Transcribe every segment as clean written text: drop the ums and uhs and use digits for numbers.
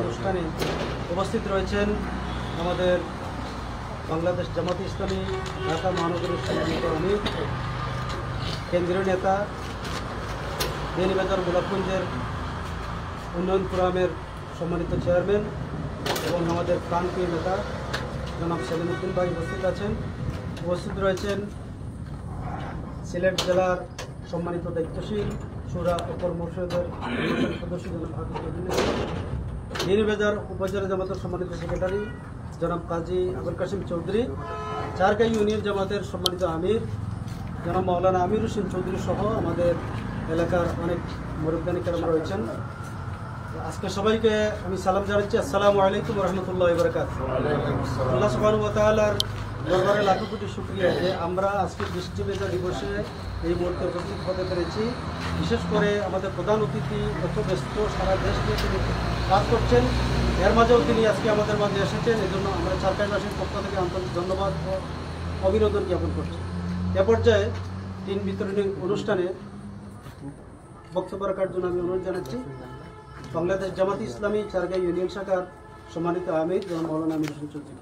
অনুষ্ঠানে উপস্থিত রয়েছেন আমাদের বাংলাদেশ জামাত ইসলামী ঢাকা মহানগরীর সম্মানিত আমির, কেন্দ্রীয় নেতা, বেনিবাজার গোলাপগঞ্জের উন্নয়ন ফোরামের সম্মানিত চেয়ারম্যান এবং আমাদের প্রাণপ্রিয় নেতা জনাব সেলিম উদ্দিন ভাই উপস্থিত আছেন। উপস্থিত রয়েছেন সিলেট জেলার সম্মানিত দায়িত্বশীল সুরা অপর মোর্শেদের সদস্য জনাব বেনিবাজার উপজেলা জামাতের সম্মানিত সেক্রেটারি জনাব কাজী আবুল কাসিম চৌধুরী, চারকাই ইউনিয়ন জামাতের সম্মানিত আমির জনাব মাওলানা আমির হোসেন চৌধুরী সহ আমাদের এলাকার অনেক মুরব্বিয়ানি কেরাম রয়েছেন। আজকে সবাইকে আমি সালাম জানাচ্ছি, আসসালামু আলাইকুম রহমতুল্লাহ বারাকাতুহু। আল্লাহ সুবহানাহু ওয়া তাআলার দরবারে লাখো কোটি শুকরিয়া যে আমরা আজকে দৃষ্টিবেদা দিবসে এই মুহূর্তে উপস্থিত হতে পেরেছি। বিশেষ করে আমাদের প্রধান অতিথি এত ব্যস্ত, সারা দেশ নিয়ে তিনি কাজ করছেন, এর মাঝেও তিনি আজকে আমাদের মাঝে এসেছেন। এই জন্য আমরা চারকাইবাসীর পক্ষ থেকে আন্তরিক ধন্যবাদ ও অভিনন্দন জ্ঞাপন করছি। এ পর্যায়ে তিন বিতরণী অনুষ্ঠানে বক্তব্য রাখার জন্য আমি অনুরোধ জানাচ্ছি বাংলাদেশ জামাত ইসলামী চারগাঁও ইউনিয়ন শাখার সম্মানিত আমির জনাব মাওলানা আমির হোসেন চৌধুরী।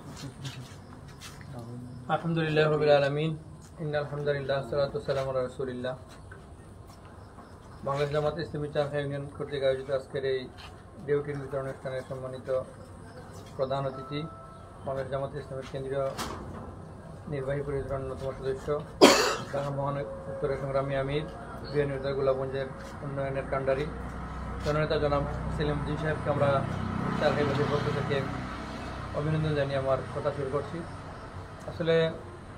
আলহামদুলিল্লাহ রাব্বিল আলামিন, ইন্নাল হামদুলিল্লাহ, সালাতু ওয়াসসালামু আলা রাসূলিল্লাহ। বাংলাদেশ জামাত ইসলামী চারগাঁও ইউনিয়ন কর্তৃক আয়োজিত আজকের এই ডিউটির বিতরণ অনুষ্ঠানের সম্মানিত প্রধান অতিথি, বাংলাদেশ জামাত ইসলামের কেন্দ্রীয় নির্বাহী পরিষদের অন্যতম সদস্য, ঢাকা মহানগর উত্তরের সংগ্রামী আমির, বেনিবাজার গোলাপগঞ্জের উন্নয়নের কাণ্ডারি জননেতা জনাব সেলিম উদ্দিন সাহেবকে আমরা চারগাঁওবাসীর পক্ষ থেকে অভিনন্দন জানিয়ে আমার কথা শুরু করছি। আসলে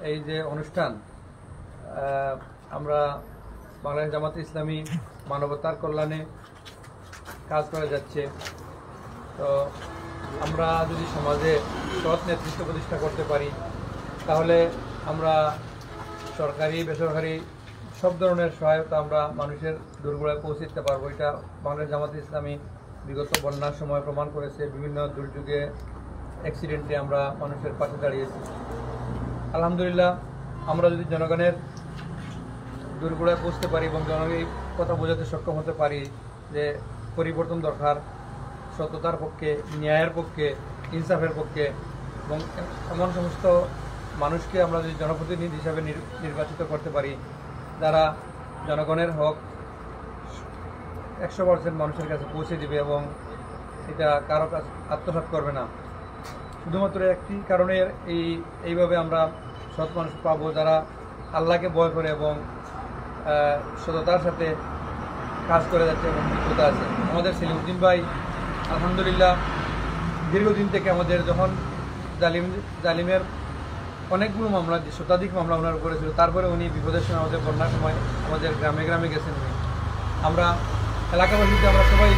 এই যে অনুষ্ঠান, আমরা বাংলাদেশ জামাত ইসলামী মানবতার কল্যাণে কাজ করে যাচ্ছে। তো আমরা যদি সমাজে সৎ নেতৃত্ব প্রতিষ্ঠা করতে পারি তাহলে আমরা সরকারি বেসরকারি সব ধরনের সহায়তা আমরা মানুষের দূরগোড়ায় পৌঁছে দিতে পারবো। এটা বাংলাদেশ জামাত ইসলামী বিগত বন্যার সময় প্রমাণ করেছে। বিভিন্ন দুর্যোগে, অ্যাক্সিডেন্টে আমরা মানুষের পাশে দাঁড়িয়েছি। আলহামদুলিল্লাহ, আমরা যদি জনগণের দূরগোড়ায় পৌঁছতে পারি এবং জনগণের এই কথা বোঝাতে সক্ষম হতে পারি যে পরিবর্তন দরকার, সততার পক্ষে, ন্যায়ের পক্ষে, ইনসাফের পক্ষে, এবং এমন সমস্ত মানুষকে আমরা যদি জনপ্রতিনিধি হিসাবে নির্বাচিত করতে পারি যারা জনগণের হক 100% মানুষের কাছে পৌঁছে দিবে এবং এটা কারো কাছে আত্মসাৎ করবে না। শুধুমাত্র একটি কারণে এইভাবে আমরা সৎ মানুষ পাবো যারা আল্লাহকে ভয় করে এবং সততার সাথে কাজ করে যাচ্ছে এবং যোগ্যতা আছে। আমাদের সেলিম উদ্দিন ভাই আলহামদুলিল্লাহ দীর্ঘদিন থেকে আমাদের যখন জালিমের অনেকগুলো মামলা, শতাধিক মামলা ওনার করেছিল, তারপরে উনি বিপদের সময়, আমাদের বন্যার সময় আমাদের গ্রামে গ্রামে গেছেন উনি। আমরা এলাকাবাসীতে আমরা সবাই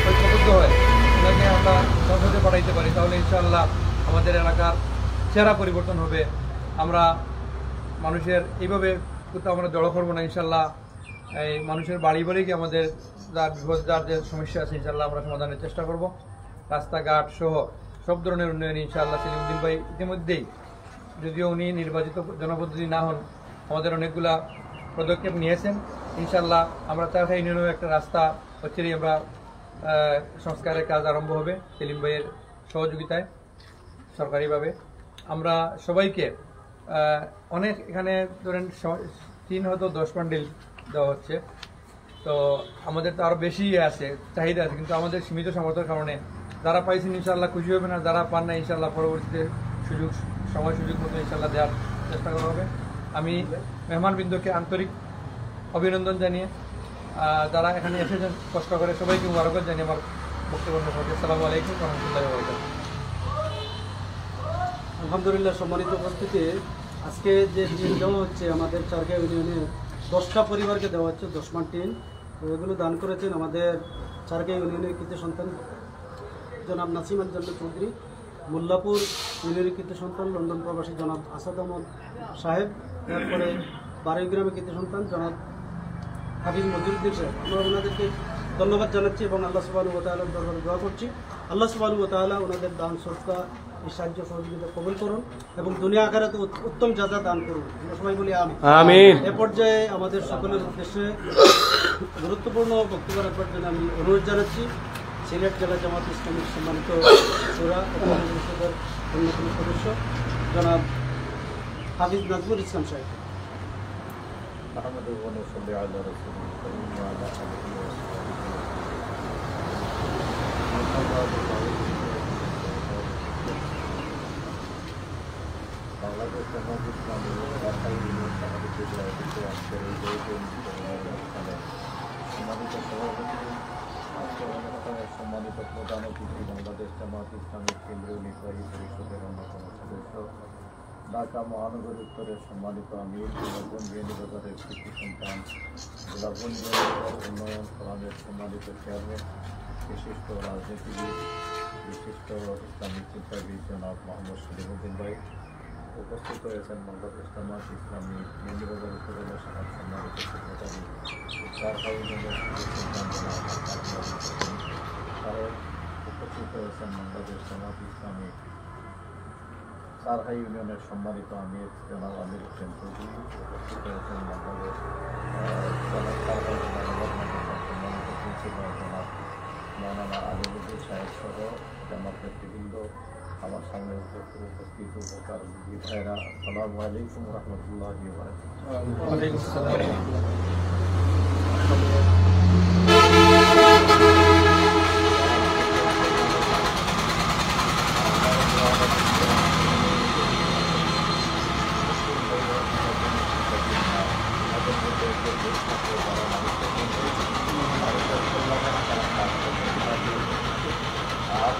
ঐক্যবদ্ধ হয়ে ওনাকে আমরা সংসদে পাঠাইতে পারি তাহলে ইনশাআল্লাহ আমাদের এলাকার চেহারা পরিবর্তন হবে। আমরা মানুষের এইভাবে কোথাও আমরা জড়ো করবো না ইনশাআল্লাহ। এই মানুষের বাড়ি বাড়ি গিয়ে আমাদের যার বিপদ, যার যে সমস্যা আছে ইনশাআল্লাহ আমরা সমাধানের চেষ্টা করব। রাস্তাঘাট সহ সব ধরনের উন্নয়ন ইনশাআল্লাহ সেলিম উদ্দিন ভাই ইতিমধ্যেই, যদিও উনি নির্বাচিত জনপ্রতিনিধি না হন, আমাদের অনেকগুলা পদক্ষেপ নিয়েছেন। ইনশাআল্লাহ আমরা চারখাই ইউনিয়নের একটা রাস্তা হচ্ছেই আমরা সংস্কারের কাজ আরম্ভ হবে সেলিম ভাইয়ের সহযোগিতায় সরকারিভাবে। আমরা সবাইকে অনেক এখানে ধরেন 3 হয়তো 10 বান্ডিল দেওয়া হচ্ছে, তো আমাদের তো আরও বেশি আছে, চাহিদা আছে, কিন্তু আমাদের সীমিত সামর্থ্যের কারণে যারা পাইছেন ইনশাআল্লাহ খুশি হবেন, আর যারা পান না ইনশাআল্লাহ পরবর্তীতে সময় সুযোগ মতো ইনশাআল্লাহ দেওয়ার চেষ্টা করা হবে। আমি মেহমানবৃন্দকে আন্তরিক অভিনন্দন জানিয়ে যারা এখানে এসেছেন কষ্ট করে সবাইকে মুবারকবাদ জানিয়ে আমার বক্তব্য শেষ করছি। আসসালামু আলাইকুম ওয়া রাহমাতুল্লাহি ওয়া বারাকাতুহু। আলহামদুলিল্লাহ, সম্মানিত উপস্থিতি, আজকে যে টিন দেওয়া হচ্ছে আমাদের চারগাঁও ইউনিয়নে 10টা পরিবারকে দেওয়া হচ্ছে 10 মান টিন। তো এগুলো দান করেছেন আমাদের চারগাঁও ইউনিয়নের কৃতি সন্তান জনাব নাসিম আল জান্নাত চৌধুরী, মোল্লাপুর ইউনিয়নের কৃতি সন্তান লন্ডন প্রবাসী জনাব আসাদ আহমদ সাহেব, তারপরে বারুইগ্রামের কৃতি সন্তান জনাব হাবিব মজিউদ্দিন সাহেব। আমরা ওনাদেরকে ধন্যবাদ জানাচ্ছি এবং আল্লাহ সুবহানাহু ওয়া তাআলার দরবারে দোয়া করছি আল্লাহ সুবহানাহু ওয়া তাআলা ওনাদের দান সদকা, এই সাহায্য সহযোগিতা কবুল করুন এবং দুনিয়া আখিরাতে উত্তম জাযা দান করুন। আমরা সবাই বলি আমিন। এ পর্যায়ে আমাদের সকলের উদ্দেশ্যে গুরুত্বপূর্ণ বক্তব্য রাখবার জন্য আমি অনুরোধ জানাচ্ছি সিলেট জেলা জামাত ইসলামীর সম্মানিত সুরা ও পরিষদের অন্যতম সদস্য জনাব হাফিজ নাজমুল ইসলাম সাহেব। বাংলাদেশ জামাত ইসলামী ঢাকা ইউনিয়ন সভাপতির আয়োজিত আজকের এই অনুষ্ঠানে সম্মানিত সভাপতি, আজকের অনুষ্ঠানের সম্মানিত প্রধান অতিথি, বাংলাদেশ জামাত ইসলামীর কেন্দ্রীয় নির্বাহী পরিষদের অন্যতম সদস্য, ঢাকা মহানগর উত্তরের সম্মানিত আমির, গোলাপগঞ্জ বিয়ানীবাজারের কৃতি সন্তান, গোলাপগঞ্জ বিয়ানীবাজার উন্নয়ন ফোরামের সম্মানিত চেয়ারম্যান, বিশিষ্ট রাজনীতিবিদ, বিশিষ্ট ইসলামিক চিন্তাবিদ জনাব মোহাম্মদ সলিমুদ্দিন ভাই, উপস্থিত হয়েছেন বাংলাদেশ জামাত ইসলামী বিয়ানীবাজার উপজেলা শাখার সম্মানিত সেক্রেটারি ঢাকা ইউনিয়নের সন্তান জনাব সাহেব, উপস্থিত হয়েছেন বাংলাদেশ জামাত ইসলামী সারহা ইউনিয়নের সম্মানিত আমির জনাব আমির হোসেন চৌধুরী, উপস্থিত হয়েছেন বাংলাদেশ সারহা ইউনিয়নের সম্মানিত প্রিন্সিপাল জনাব মৌলানা আলিমুদ্দিন সাহেব সহ জামাত নেতৃবৃন্দ, আমার সামনে উপস্থিত উপকার ভাইরা, আসসালামু আলাইকুম রহমতুল্লাহি ওয়া বারাকাতুহু। আর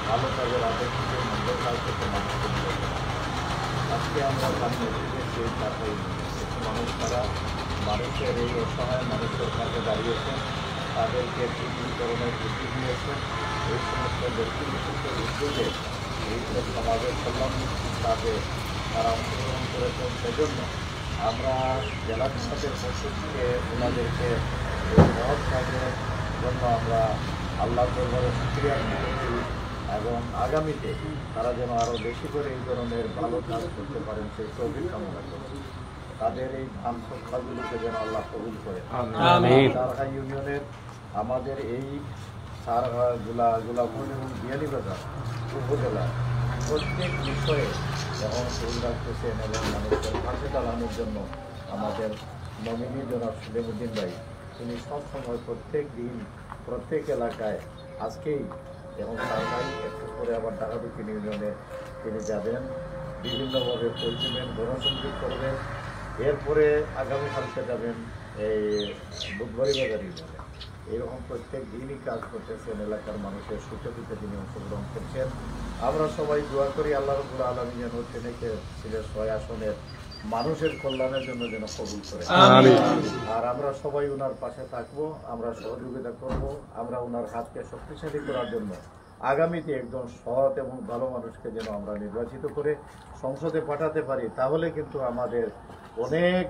ভালো কাজের আগে থেকে মন্দের কাজ থেকে মানুষকে বিরত রাখা। আজকে আমরা সামনে সেই চাকরি কিছু মানুষ তারা মানুষের এই অসহায় মানুষের কাছে দাঁড়িয়েছেন, তাদেরকে বিভিন্ন ধরনের বুদ্ধি দিয়েছেন। এই সমস্ত ব্যক্তি বিশিষ্ট উদ্যোগে এই সমাজের কল্যাণ কাজে তারা অংশগ্রহণ করেছেন। সেজন্য আমরা জেলা পরিষদের পক্ষ থেকে ওনাদেরকে এই মহৎ কাজের জন্য আমরা আল্লাহ দরবারে শুকরিয়া করছি এবং আগামীতে তারা যেন আরও বেশি করে এই ধরনের ভালো কাজ করতে পারেন সেই তৌফিক কামনা করছি। তাদের এই ধান সৎকারগুলোকে যেন আল্লাহ কবুল করে। সারহা ইউনিয়নের আমাদের এই সারহা গোলাপগঞ্জ এবং বিয়ানীবাজার উপজেলা প্রত্যেক বিষয়ে যখন ফুল রাখতেছেন এবং মানুষের পাশে দাঁড়ানোর জন্য আমাদের নমিনি জনাব সলিমুদ্দিন ভাই, তিনি সবসময় প্রত্যেক দিন প্রত্যেক এলাকায় আজকেই এবং সারহাই একটু পরে আবার ঢাকাদক্ষিণ ইউনিয়নে তিনি যাবেন, বিভিন্নভাবে পরিচিবেন, গণসংযোগ করবেন। এরপরে আগামীকালকে যাবেন এই বুধবাড়ি বাজার ইউনিয়নে। এরকম প্রত্যেক দিনই কাজ করতেছেন, এলাকার মানুষের সুখে দুঃখে তিনি অংশগ্রহণ করছেন। আমরা সবাই দোয়া করি আল্লাহ রাব্বুল আলামিন যেন তিনিকে সিলেট ৬ আসনের মানুষের কল্যাণের জন্য যেন কবুল করে। আর আমরা সবাই ওনার পাশে থাকবো, আমরা সহযোগিতা করব। আমরা ওনার হাতকে শক্তিশালী করার জন্য আগামীতে একজন সৎ এবং ভালো মানুষকে যেন আমরা নির্বাচিত করে সংসদে পাঠাতে পারি, তাহলে কিন্তু আমাদের অনেক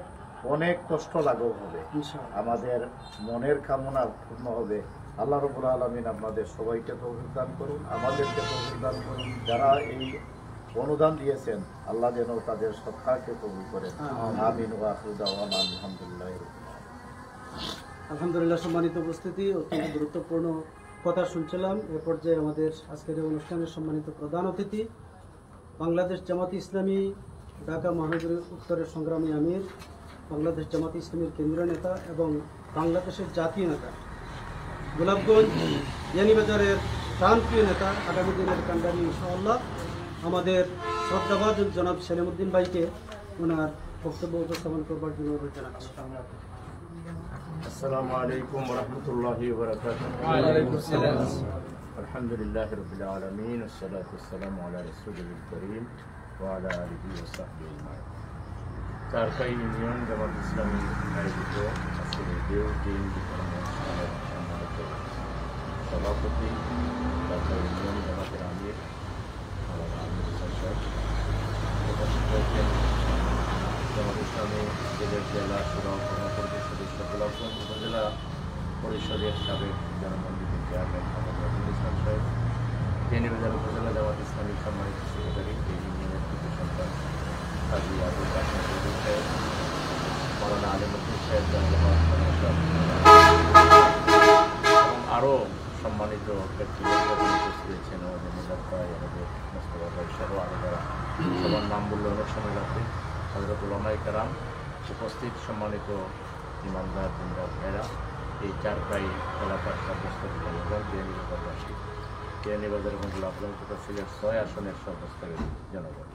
অনেক কষ্ট লাঘব হবে, আমাদের মনের কামনা পূর্ণ হবে। আল্লাহ রাব্বুল আলামিন আপনাদের সবাইকে তৌফিক দান করুন, আমাদেরকে তৌফিক দান করুন। যারা এই অনুদান দিয়েছেন আল্লাহ যেন তাদের সৎকারকে কবুল করেন। আমিন ওয়া আখিরু দাওয়ানা আলহামদুলিল্লাহি রাব্বিল আলামিন। আলহামদুলিল্লাহ, সম্মানিত উপস্থিতি, অত্যন্ত গুরুত্বপূর্ণ কথা শুনছিলাম। এ পর্যায়ে আমাদের আজকের এই অনুষ্ঠানের সম্মানিত প্রধান অতিথি, বাংলাদেশ জামাত ইসলামী ঢাকা মহানগরী উত্তরের সংগ্রামী আমির, বাংলাদেশ জামাত ইসলামীর কেন্দ্রীয় নেতা এবং বাংলাদেশের জাতীয় নেতা, গোলাপগঞ্জ বিয়ানীবাজারের প্রাণপ্রিয় নেতা, আগামী দিনের কান্ডারি ইনশাআল্লাহ, আমাদের শ্রদ্ধাভাজন জনাব সলিমুদ্দিন ভাইকে ওনার বক্তব্য উপস্থাপন করবার জন্য অনুরোধ জানাচ্ছি। আসসালামু আলাইকুম ওয়া রাহমাতুল্লাহি ওয়া বারাকাতুহু। ওয়া আলাইকুম আসসালাম। আলহামদুলিল্লাহি রাব্বিল আলামিন, ওয়াসসালাতু ওয়াসসালামু আলা রাসূলিল কারীম ওয়া আলা আলিহি ওয়া সাহবিহি আজমাইন। সারহা ইউনিয়ন জামাত ইসলামী আয়োজিত আজকের এই দিন অনুষ্ঠানের সম্মানিত সভাপতি, ঢাকা ইউনিয়ন জামাতের আমির মৌলানা আমির হোসেন সাহেব, উপস্থিত হয়েছেন জামাত ইসলামী সিলেট জেলা সুরা কর্মকর্তার সদস্য, গোলাপগঞ্জ উপজেলা পরিষদের সাবেক জনমন্ত্রী চেয়ারম্যান মোহাম্মদ ইসলাম সাহেব, বিয়ানীবাজার উপজেলা জামাত ইসলামীর সম্মানিত সেক্রেটারি, এই ইউনিয়নের কৃতি সন্তান কাজী আবুল কাসেম চৌধুরী সাহেব, মৌলানা আলিমুদ্দিন সাহেব, এবং আরও সম্মানিত ব্যক্তিবর্গ উপস্থিত হয়েছেন, আমাদের মিলাদ ভাই, আমাদের মোস্তফা ভাই সহ আরও যারা, সবার নাম বললে অনেক সময় লাগবে, হযরত উলামায়ে কেরাম, উপস্থিত সম্মানিত ইমানদার দিনদার ভাইরা, এই চারপাই এলাকার সর্বস্ত জনগণ, বিয়ানীবাজারবাসী, বিয়ানীবাজার এবং গোলাপগঞ্জ তথা সিলেট 6 আসনের সর্বস্তরের জনগণ,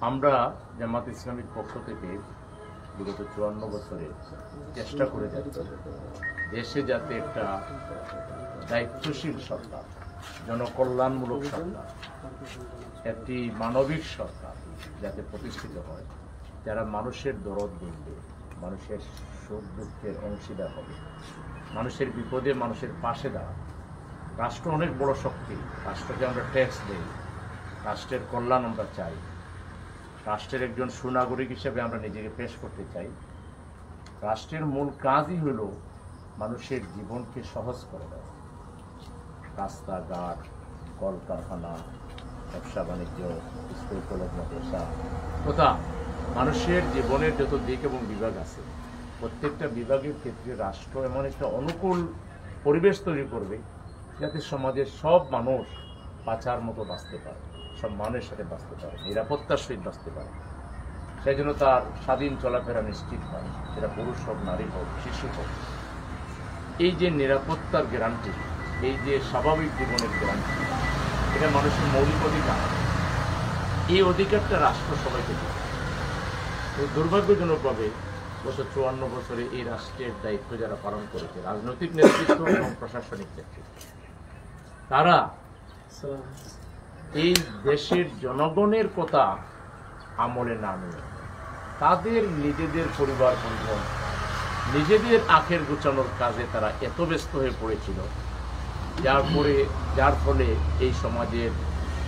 আমরা জামাত ইসলামীর পক্ষ থেকে বিগত 54 বছরে চেষ্টা করে যাচ্ছি দেশে যাতে একটা দায়িত্বশীল সরকার, জনকল্যাণমূলক সরকার, একটি মানবিক সরকার যাতে প্রতিষ্ঠিত হয়, যারা মানুষের দরদ বুঝবে, মানুষের সুখ দুঃখের অংশীদার হবে, মানুষের বিপদে মানুষের পাশে দাঁড়াবে। রাষ্ট্র অনেক বড় শক্তি, রাষ্ট্রকে আমরা ট্যাক্স দেই, রাষ্ট্রের কল্যাণ আমরা চাই, রাষ্ট্রের একজন সুনাগরিক হিসেবে আমরা নিজেকে পেশ করতে চাই। রাষ্ট্রের মূল কাজই হল মানুষের জীবনকে সহজ করে দেওয়া। রাস্তাঘাট, কলকারখানা, ব্যবসা বাণিজ্য, স্কুল কলেজ মাদ্রাসা তথা মানুষের জীবনের যত দিক এবং বিভাগ আছে, প্রত্যেকটা বিভাগের ক্ষেত্রে রাষ্ট্র এমন একটা অনুকূল পরিবেশ তৈরি করবে যাতে সমাজের সব মানুষ বাঁচার মতো বাঁচতে পারে, সম্মানের সাথে বাঁচতে পারে, নিরাপত্তার সহিত বাঁচতে পারে। সেই জন্য তার স্বাধীন চলাফেরা নিশ্চিত হয়, সেটা পুরুষ হোক, নারী হোক, শিশু হোক। এই যে নিরাপত্তার গ্যারান্টি, এই যে স্বাভাবিক জীবনের গ্যারান্টি, এটা মানুষের মৌলিক অধিকার। এই অধিকারটা রাষ্ট্র সবাইকে দেয়। তো দুর্ভাগ্যজনকভাবে গত 54 বছরে এই রাষ্ট্রের দায়িত্ব যারা পালন করেছে, রাজনৈতিক নেতৃত্ব এবং প্রশাসনিক নেতৃত্ব, তারা এই দেশের জনগণের কথা আমলে না নিয়ে তাদের নিজেদের পরিবার পরিজন, নিজেদের আখের গোছানোর কাজে তারা এত ব্যস্ত হয়ে পড়েছিল, যার ফলে এই সমাজের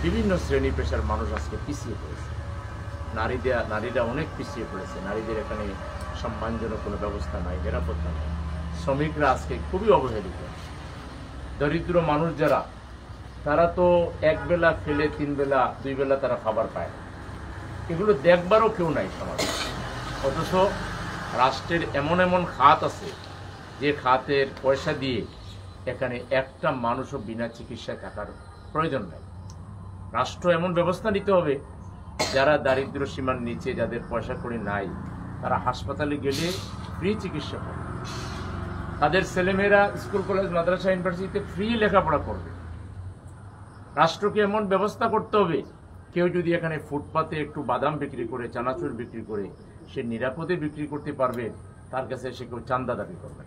বিভিন্ন শ্রেণী পেশার মানুষ আজকে পিছিয়ে পড়েছে। নারীরা অনেক পিছিয়ে পড়েছে, নারীদের এখানে সম্মানজনক কোনো ব্যবস্থা নাই, নিরাপত্তা নেই। শ্রমিকরা আজকে খুবই অবহেলিত। দরিদ্র মানুষ যারা, তারা তো এক বেলা খেলে 3 বেলা 2 বেলা তারা খাবার পায় না, এগুলো দেখবারও কেউ নাই সমাজে। অথচ রাষ্ট্রের এমন এমন খাত আছে যে খাতের পয়সা দিয়ে এখানে একটা মানুষও বিনা চিকিৎসায় থাকার প্রয়োজন নাই। রাষ্ট্র এমন ব্যবস্থা নিতে হবে, যারা দারিদ্র সীমার নিচে, যাদের পয়সা কড়ি নাই, তারা হাসপাতালে গেলে ফ্রি চিকিৎসা পাবে, তাদের ছেলেমেয়েরা স্কুল কলেজ মাদ্রাসা ইউনিভার্সিটিতে ফ্রি লেখাপড়া করবে। রাষ্ট্রকে এমন ব্যবস্থা করতে হবে, কেউ যদি এখানে ফুটপাতে একটু বাদাম বিক্রি করে, চানাচুর বিক্রি করে, সে নিরাপদে বিক্রি করতে পারবে, তার কাছে সে কেউ চান্দা দাবি করবে।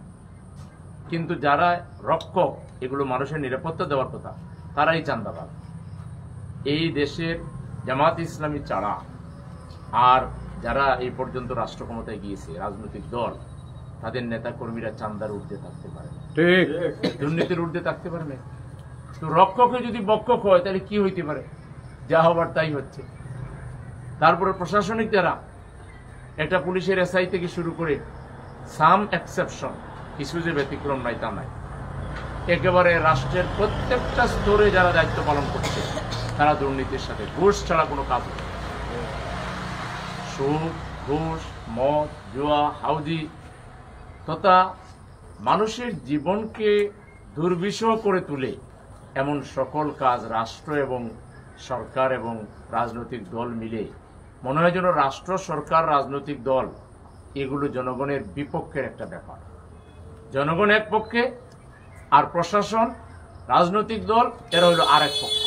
কিন্তু যারা রক্ষক, এগুলো মানুষের নিরাপত্তা দেওয়ার কথা, তারাই চান্দা পাবে। এই দেশের জামাত ইসলামী ছাড়া আর যারা এই পর্যন্ত রাষ্ট্র ক্ষমতায় গিয়েছে, রাজনৈতিক দল, তাদের নেতা কর্মীরা চান্দার ঊর্ধ্বে থাকতে পারে, ঠিক দুর্নীতির ঊর্ধ্বে থাকতে পারে না। তো রক্ষকে যদি বক্ষক হয়, তাহলে কি হইতে পারে? যা হবার তাই হচ্ছে। তারপরে প্রশাসনিক যারা, এটা পুলিশের এসআই থেকে শুরু করে সাম এক্সেপশন, কিছু যে ব্যতিক্রম নাই তা নাই, একেবারে রাষ্ট্রের প্রত্যেকটা স্তরে যারা দায়িত্ব পালন করছে, তারা দুর্নীতির সাথে, ঘুষ ছাড়া কোনো কাজ নেই। সুদ, ঘুষ, মদ, জুয়া, হাউজি তথা মানুষের জীবনকে দুর্বিষহ করে তুলে এমন সকল কাজ রাষ্ট্র এবং সরকার এবং রাজনৈতিক দল মিলে, মনে হয় যেন রাষ্ট্র, সরকার, রাজনৈতিক দল এগুলো জনগণের বিপক্ষের একটা ব্যাপার। জনগণ এক পক্ষে, আর প্রশাসন, রাজনৈতিক দল এরা হইল আরেক পক্ষ।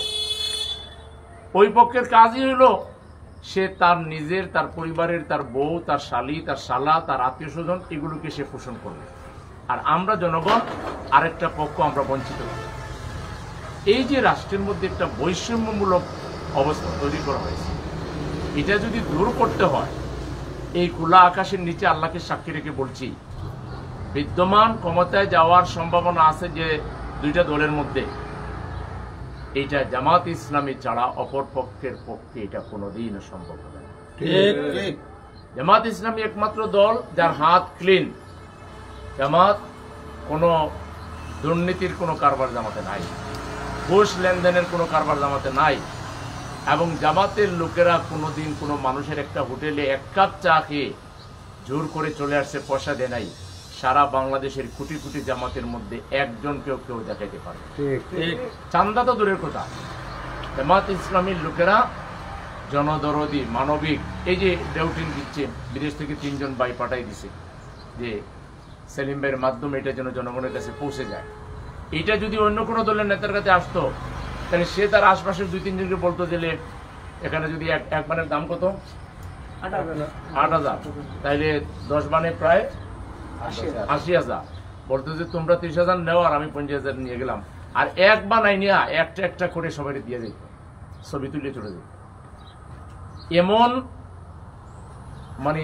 ওই পক্ষের কাজই হইল সে তার নিজের, তার পরিবারের, তার বউ, তার শালী, তার শালা, তার আত্মীয় স্বজন, এগুলোকে সে পোষণ করবে। আর আমরা জনগণ আরেকটা পক্ষ, আমরা বঞ্চিত হব। এই যে রাষ্ট্রের মধ্যে একটা বৈষম্যমূলক অবস্থা তৈরি করা হয়েছে, এটা যদি দূর করতে হয়, এই খোলা আকাশের নিচে আল্লাহকে সাক্ষী রেখে বলছি, বিদ্যমান ক্ষমতায় যাওয়ার সম্ভাবনা আছে যে দুইটা দলের মধ্যে, এইটা জামাত ইসলামী ছাড়া অপর পক্ষের পক্ষে এটা কোনোদিনও সম্ভব হবে না। জামাত ইসলামী একমাত্র দল যার হাত ক্লিন। জামাত কোনো দুর্নীতির কোনো কারবার জামাতে নাই, ঘুষ লেনদেনের কোনো কারবার জামাতে নাই, এবং জামাতের লোকেরা কোনোদিন কোনো মানুষের একটা হোটেলে 1 কাপ চা খেয়ে জোর করে চলে আসছে, পয়সা দেয় নাই, সারা বাংলাদেশের কোটি কোটি জামাতের মধ্যে একজন কেউ দেখাইতে পারবে। ঠিক। চান্দা তো দূরের কথা, জামাত ইসলামীর লোকেরা জনদরদি, মানবিক, এই যে ডেউটিন দিচ্ছে, বিদেশ থেকে 3 জন ভাই পাঠাই দিছে যে সেলিম ভাইয়ের মাধ্যমে এটা যেন জনগণের কাছে পৌঁছে যায়। এটা যদি অন্য কোনো দলের নেতার কাছে আসতো, তাহলে সে তার আশপাশের 2-3 জনকে বলতো দিলে এখানে যদি এক বানের দাম কত, 8,000, তাইলে 10 বানে প্রায় 80,000, বলতো যে তোমরা 30,000 নেও আর আমি 50,000 নিয়ে গেলাম, আর এক বানাই নিয়ে একটা করে সবাই দিয়ে যেত, ছবি তুলে চলে যেত। এমন মানে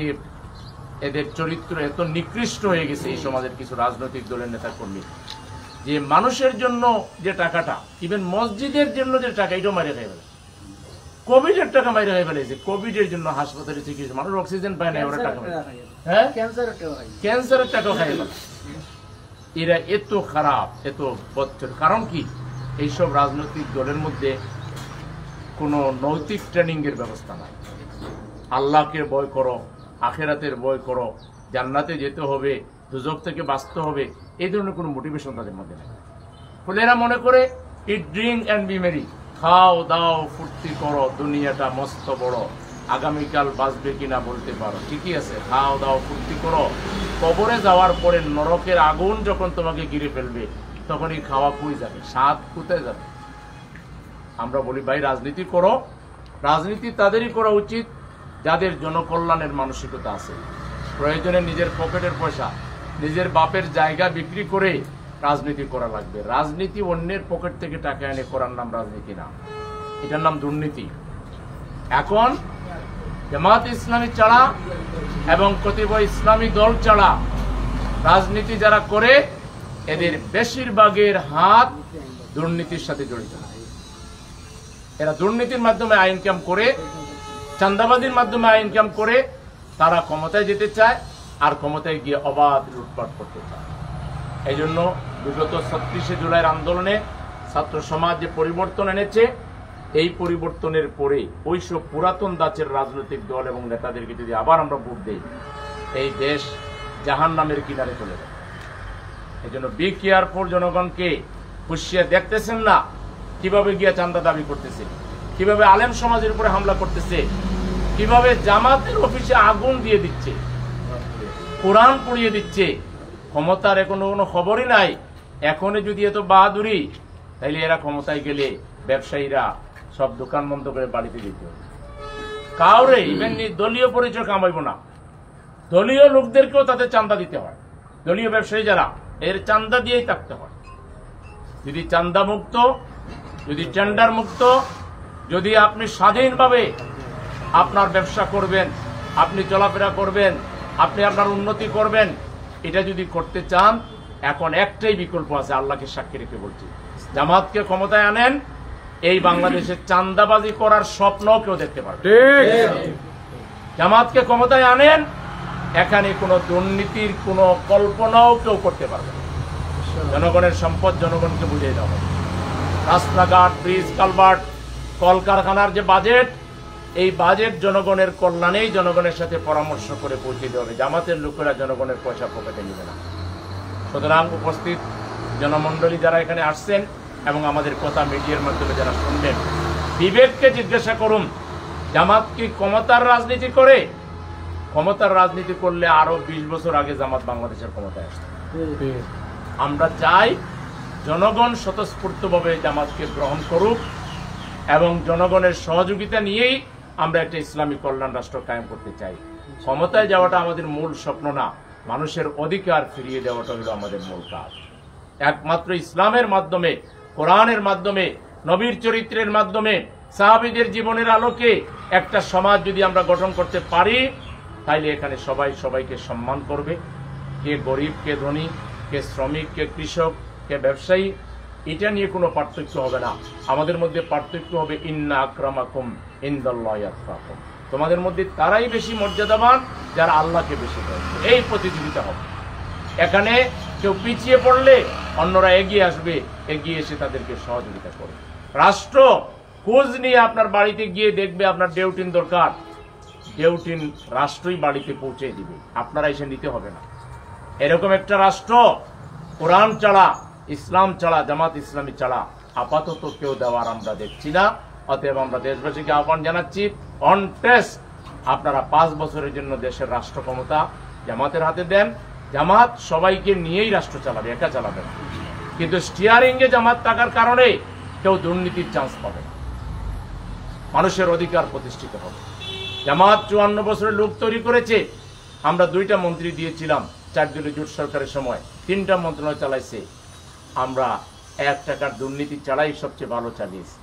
এদের চরিত্র এত নিকৃষ্ট হয়ে গেছে এই সমাজের কিছু রাজনৈতিক দলের নেতা কর্মী, যে মানুষের জন্য যে টাকাটা, ইভেন মসজিদের জন্য যে টাকা, এটাও মাইরে খাই ফেলে। কোভিডের টাকা মাইরে খাই ফেলেছে, কোভিডের জন্য হাসপাতালে চিকিৎসা, মানুষ অক্সিজেন পায় না, ওরা টাকা হ্যাঁ ক্যান্সারের টাকা খাই ফেলে। এরা এত খারাপ, এত বচ্চর। কারণ কি, এইসব রাজনৈতিক দলের মধ্যে কোনো নৈতিক ট্রেনিং এর ব্যবস্থা নাই। আল্লাহকে ভয় করো, আখেরাতের ভয় করো, জান্নাতে যেতে হবে, দুজক থেকে বাঁচতে হবে, এই ধরনের কোনো মোটিভেশন তাদের মধ্যে নেই। ফলে এরা মনে করে ইট ড্রিঙ্ক অ্যান্ড বি মেরি, খাও দাও ফুর্তি করো, দুনিয়াটা মস্ত বড়, আগামীকাল বাঁচবে কিনা বলতে পারো, ঠিকই আছে, খাও দাও ফুর্তি করো, কবরে যাওয়ার পরে নরকের আগুন যখন তোমাকে ঘিরে ফেলবে তখনই খাওয়া কই যাবে, স্বাদ কোথায় যাবে। আমরা বলি ভাই রাজনীতি করো, রাজনীতি তাদেরই করা উচিত যাদের জনকল্যাণের মানসিকতা আছে। প্রয়োজনে নিজের পকেটের পয়সা, নিজের বাপের জায়গা বিক্রি করে রাজনীতি করা লাগবে। রাজনীতি অন্যের পকেট থেকে টাকা এনে করার নাম রাজনীতি না, এটার নাম দুর্নীতি। এখন জামাত ইসলামী ছাড়া এবং কতিপয় ইসলামী দল ছাড়া রাজনীতি যারা করে, এদের বেশিরভাগের হাত দুর্নীতির সাথে জড়িত। এরা দুর্নীতির মাধ্যমে ইনকাম করে, চাঁদাবাজির মাধ্যমে ইনকাম করে তারা ক্ষমতায় যেতে চায়, আর ক্ষমতায় গিয়ে অবাধ লুটপাট করতে চায়। এই জন্য বিগত 36শে জুলাইয়ের আন্দোলনে ছাত্র সমাজ যে পরিবর্তন এনেছে, এই পরিবর্তনের পরে ওইসব পুরাতন ধাঁচের রাজনৈতিক দল এবং নেতাদেরকে যদি আবার আমরা ভোট দেই, এই দেশ জাহান্নামের কিনারে চলে যাবে। এই জন্য বি কেয়ারফুল, জনগণকে হুঁশিয়ার। দেখতেছেন না কিভাবে গিয়া চাঁদা দাবি করতেছে, কিভাবে আলেম সমাজের উপরে হামলা করতেছে, কিভাবে জামাতের অফিসে আগুন দিয়ে দিচ্ছে, কোরআন পুড়িয়ে দিচ্ছে। ক্ষমতার এখনো কোনো খবরই নাই। এখনই যদি এত বাহাদুরি, তাইলে এরা ক্ষমতায় গেলে ব্যবসায়ীরা সব দোকান বন্ধ করে বাড়িতে যেতে হবে। কাউরে ইভেন দলীয় পরিচয় কামাইব না, দলীয় লোকদেরকেও তাদের চাঁদা দিতে হয়। দলীয় ব্যবসায়ী যারা, এর চাঁদা দিয়েই থাকতে হয়। যদি চাঁদা মুক্ত, যদি টেন্ডার মুক্ত, যদি আপনি স্বাধীনভাবে আপনার ব্যবসা করবেন, আপনি চলাফেরা করবেন, আপনি আপনার উন্নতি করবেন, এটা যদি করতে চান, এখন একটাই বিকল্প আছে, আল্লাহকে সাক্ষী রেখে বলছি, জামাতকে ক্ষমতায় আনেন, এই বাংলাদেশে চাঁদাবাজি করার স্বপ্ন কেউ দেখতে পারবে। জামাতকে ক্ষমতায় আনেন, এখানে কোনো দুর্নীতির কোনো কল্পনাও কেউ করতে পারবে না। জনগণের সম্পদ জনগণকে বুঝিয়ে দেওয়া হবে। রাস্তাঘাট, ব্রিজ, কালভার্ট, কলকারখানার যে বাজেট, এই বাজেট জনগণের কল্যাণেই জনগণের সাথে পরামর্শ করে পৌঁছে দেওয়া হবে। জামাতের লোকেরা জনগণের পয়সা পকেটে নেবে না। সুতরাং উপস্থিত জনমণ্ডলী যারা এখানে আসছেন এবং আমাদের কথা মিডিয়ার মাধ্যমে যারা শুনবেন, বিবেককে জিজ্ঞাসা করুন, জামাত কি ক্ষমতার রাজনীতি করে? ক্ষমতার রাজনীতি করলে আরো 20 বছর আগে জামাত বাংলাদেশের ক্ষমতায় আসত। আমরা চাই জনগণ স্বতঃস্ফূর্তভাবে জামাতকে গ্রহণ করুক এবং জনগণের সহযোগিতা নিয়েই আমরা একটা ইসলামী কল্যাণ রাষ্ট্র কায়েম করতে চাই। ক্ষমতায় যাওয়াটা আমাদের মূল স্বপ্ন না, মানুষের অধিকার ফিরিয়ে দেওয়াটা হলো আমাদের মূল কাজ। একমাত্র ইসলামের মাধ্যমে, কোরআনের মাধ্যমে, নবীর চরিত্রের মাধ্যমে, সাহাবীদের জীবনের আলোকে একটা সমাজ যদি আমরা গঠন করতে পারি, তাইলে এখানে সবাই সবাইকে সম্মান করবে। কে গরিব, কে ধনী, কে শ্রমিক, কে কৃষক, কে ব্যবসায়ী, এটা নিয়ে কোনো পার্থক্য হবে না। আমাদের মধ্যে পার্থক্য হবে ইন্না আকরামাকুম ইনদাল্লাহি আতকাকুম। তোমাদের মধ্যে তারাই বেশি মর্যাদাবান যারা আল্লাহকে বেশি ভয় করে। এই প্রতিযোগিতা হবে। এখানে কেউ পিছিয়ে পড়লে অন্যরা এগিয়ে আসবে, এগিয়ে এসে তাদেরকে সহযোগিতা করবে। রাষ্ট্র খোঁজ নিয়ে আপনার বাড়িতে গিয়ে দেখবে আপনার ডেউটিন দরকার, ডেউটিন রাষ্ট্রই বাড়িতে পৌঁছে দিবে, আপনারা এসে নিতে হবে না। এরকম একটা রাষ্ট্র কোরআন ছাড়া, ইসলাম ছাড়া, জামাত ইসলামী ছাড়া আপাতত কেউ দেওয়ার আমরা দেখছি না। অতএব আমরা দেশবাসীকে আহ্বান জানাচ্ছি, অন টেস্ট আপনারা 5 বছরের জন্য দেশের রাষ্ট্র ক্ষমতা জামাতের হাতে দেন। জামাত সবাইকে নিয়েই রাষ্ট্র চালাবে, একা চালাবে না। কিন্তু স্টিয়ারিং এ জামাত থাকার কারণে কেউ দুর্নীতির চান্স পাবে না, মানুষের অধিকার প্রতিষ্ঠিত হবে। জামাত 54 বছরের লোক তৈরি করেছে। আমরা 2টা মন্ত্রী দিয়েছিলাম 4 দলীয় জোট সরকারের সময়, 3টা মন্ত্রণালয় চালাইছে। আমরা 1 টাকার দুর্নীতি ছাড়াই সবচেয়ে ভালো চালিয়েছি।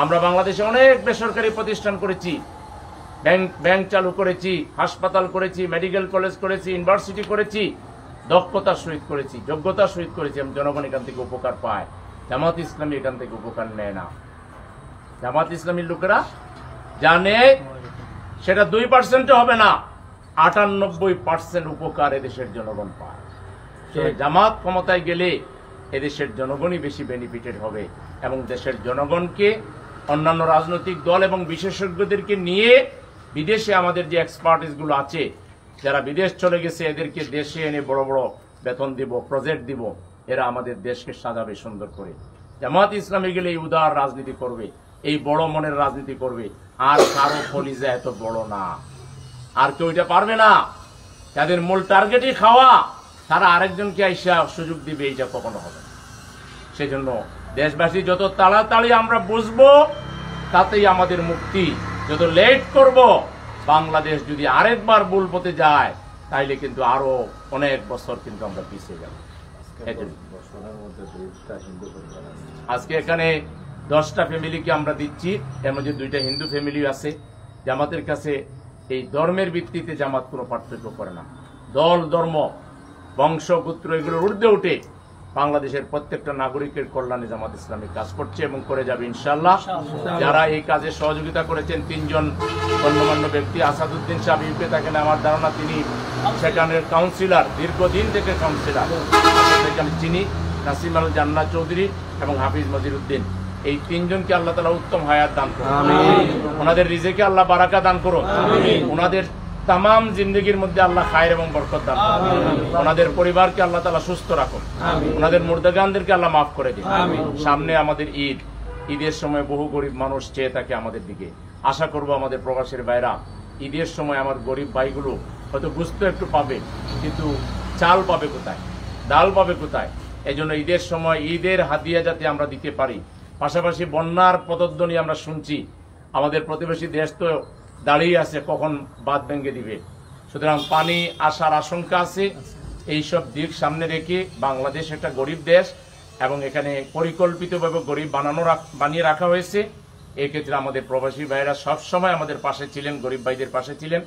আমরা বাংলাদেশে অনেক বেসরকারি প্রতিষ্ঠান করেছি, ব্যাংক চালু করেছি, হাসপাতাল করেছি, মেডিকেল কলেজ করেছি, ইউনিভার্সিটি করেছি, দক্ষতার সহিত করেছি, যোগ্যতার সহিত করেছি। এবং জনগণ এখান থেকে উপকার পায়। জামাত ইসলামী এখান থেকে উপকার নেয় না। জামাত ইসলামীর লোকেরা জানে সেটা 2% হবে না, 98% উপকার এদেশের জনগণ পায়। জামাত ক্ষমতায় গেলে এদেশের জনগণই বেশি বেনিফিটেড হবে এবং দেশের জনগণকে অন্যান্য রাজনৈতিক দল এবং বিশেষজ্ঞদেরকে নিয়ে বিদেশে আমাদের যে এক্সপার্টিস গুলো আছে, যারা বিদেশ চলে গেছে, এদেরকে দেশে এনে বড় বড় বেতন দিব, প্রজেক্ট দিব, এরা আমাদের দেশকে সাজাবে সুন্দর করে। জামাত ইসলামী গেলে এই উদার রাজনীতি করবে, এই বড় মনের রাজনীতি করবে। আর কারো কলিজা এত বড় না, আর কেউ এটা পারবে না। তাদের মূল টার্গেটই খাওয়া, তারা আরেকজনকে আইসা সুযোগ দিবে, এইটা কখনো হবে না। সেই জন্য দেশবাসী যত তাড়াতাড়ি আমরা বুঝবো তাতেই আমাদের মুক্তি। যত লেট করব, বাংলাদেশ যদি আরেকবার ভুল পথে যায়, তাইলে কিন্তু আরো অনেক বছর কিন্তু আমরা পিছিয়ে যাব। আজকে এখানে 10টা ফ্যামিলিকে আমরা দিচ্ছি, এর মধ্যে 2টা হিন্দু ফ্যামিলি আছে। জামাতের কাছে এই ধর্মের ভিত্তিতে জামাত কোনো পার্থক্য করে না। দল, ধর্ম, বংশ, গোত্র এগুলোর ঊর্ধ্বে উঠে বাংলাদেশের প্রত্যেকটা নাগরিকের কল্যাণে জামাত ইসলামী কাজ করছে এবং করে যাবে ইনশাআল্লাহ। যারা এই কাজে সহযোগিতা করেছেন 3 জন গণ্যমান্য ব্যক্তি, আসাদুদ্দিন সাহেব ইউকে থাকেন, আমার ধারণা তিনি সেখানের কাউন্সিলর, দীর্ঘদিন থেকে কাউন্সিলর, আমি চিনি, নাসিম আল জান্নাত চৌধুরী এবং হাফিজ মজিরউদ্দিন। এই 3 জনকে আল্লাহ তাআলা উত্তম হায়াত দান করুন, ওনাদের রিজিকে আল্লাহ বারাকা দান করুন, ওনাদের তামাম জিন্দগির মধ্যে আল্লাহ খায়ের এবং বরকত দান করুন, ওনাদের পরিবারকে আল্লাহ তাআলা সুস্থ রাখুন, ওনাদের মুর্দাগানদেরকে আল্লাহ মাফ করে দিন। সামনে আমাদের ঈদের সময় বহু গরিব মানুষ চেয়ে থাকে আমাদের দিকে। আশা করব আমাদের প্রবাসীর ভাইরা ঈদের সময় আমার গরিব ভাইগুলো হয়তো বুঝতে একটু পাবে, কিন্তু চাল পাবে কোথায়, ডাল পাবে কোথায়? এজন্য ঈদের সময় ঈদের হাদিয়া যাতে আমরা দিতে পারি। পাশাপাশি বন্যার পদধ্বনি আমরা শুনছি, আমাদের প্রতিবেশী দেশ তো দাঁড়িয়ে আছে কখন বাঁধ ভেঙে দিবে। সুতরাং পানি আসার আশঙ্কা আছে। এইসব দিক সামনে রেখে বাংলাদেশ একটা গরিব দেশ এবং এখানে পরিকল্পিতভাবে গরিব বানিয়ে রাখা হয়েছে। এক্ষেত্রে আমাদের প্রবাসী ভাইয়েরা সবসময় আমাদের পাশে ছিলেন, গরিব ভাইদের পাশে ছিলেন।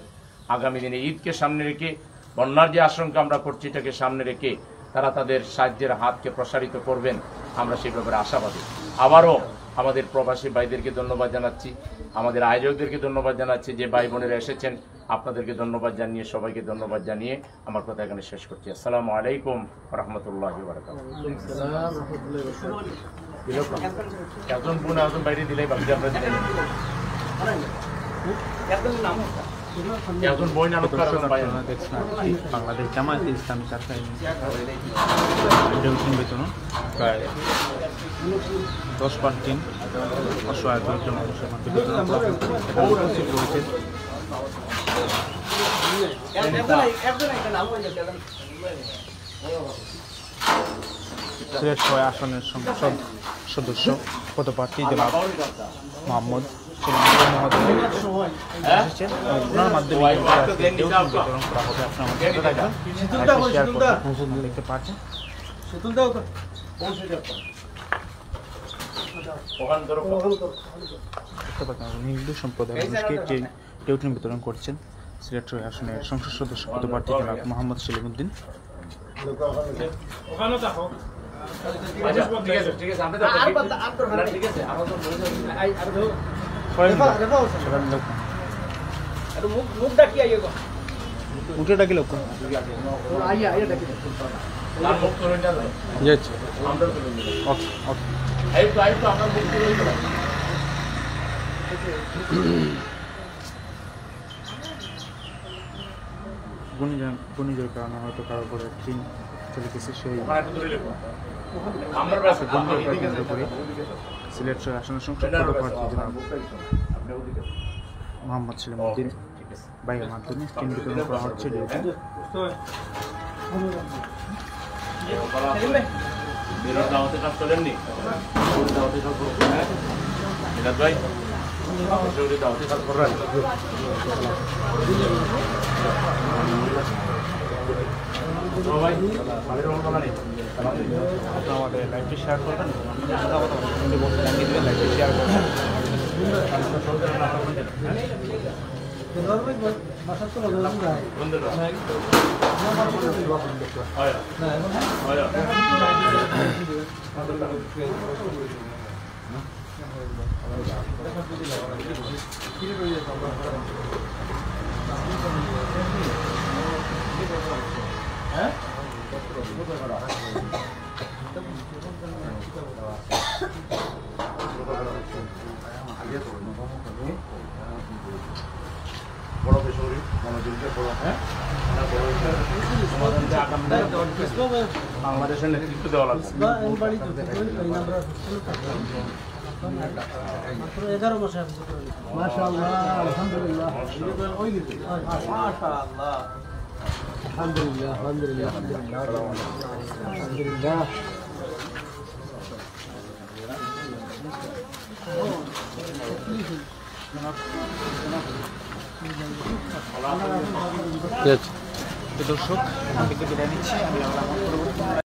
আগামী দিনে ঈদকে সামনে রেখে, বন্যার যে আশঙ্কা আমরা করছি এটাকে সামনে রেখে তারা তাদের সাহায্যের হাতকে প্রসারিত করবেন, আমরা সেই ব্যাপারে আশাবাদী। আবারও আমাদের প্রবাসী ভাইদেরকে ধন্যবাদ জানাচ্ছি, আমাদের আয়োজকদেরকে ধন্যবাদ জানাচ্ছি, যে ভাই বোনেরা এসেছেন আপনাদেরকে ধন্যবাদ জানিয়ে, সবাইকে ধন্যবাদ জানিয়ে আমার কথা এখানে শেষ করছি। আসসালামু আলাইকুম ওয়া রাহমাতুল্লাহি ওয়া বারাকাতুহু। একজন বোন একজন বাইরে দিলেই বাকি আমরা দিলেন, একজন বই নাটক বাংলাদেশ জামায়াতে ইসলামী চারটা বেতন প্রায় 10% অসহায় দরিদ্র মানুষের মধ্যে বিতরণ উপস্থিত রয়েছে। সিলেট 6 আসনের সংসদ সদস্য পদপ্রার্থী জনাব মোহাম্মদ ওনার মাধ্যমে বিতরণ করা হবে। আপনার দেখতে পাচ্ছেন হিন্দু সম্প্রদায়ের মানুষকে টেউটন বিতরণ করছেন সিলেট 6 আসনের সংসদ সদস্য পদপ্রার্থী জনাব মোহাম্মদ সেলিমউদ্দিন। উঠে ডাকি লোক ঘূর্ণিঝড়ের কারণে হয়তো কারো করে ট্রেন চলে গেছে, সেই ওখানে একটু দূরে লেখো। আমরা ব্যস্ত, আপনি ঘূর্ণিঝড়কে এদিকে কেন্দ্র করে সিলেট ছয় আসনের সংসদ পদপ্রার্থী জনাব আপনি ওদিকে। মোহাম্মদ সেলিমউদ্দিন ঠিক আছে। ভাইয়ের মাধ্যমে ট্রেন বিতরণ করা হচ্ছে। বেরোর দাওয়াতে কাজ করেননি? দাওয়াতে কাজ করবেন, হ্যাঁ? মিরাজ ভাই, দাওয়াতে কাজ করবেন? ভাই, আমাদের রহমান নেই। আপনারা আমাদের লাইভটি শেয়ার করবেন, জানিয়ে দেবেন, লাইভটি শেয়ার করবেন। বাসার তো ভালো যায় বন্ধুরা, হয় হ্যাঁ? বড় বেসরকারি মনোযোগকে বড়, হ্যাঁ, সমাধান যে আগামী বাংলাদেশের নেতৃত্ব দেওয়া লাগবে। 11 মাসে মাশাআল্লাহ, আলহামদুলিল্লাহ, মাশাআল্লাহ, আলহামদুলিল্লাহ, আলহামদুলিল্লাহ, আলহামদুলিল্লাহ। দর্শক, আমাদেরকে বিদায় নিচ্ছি। আমি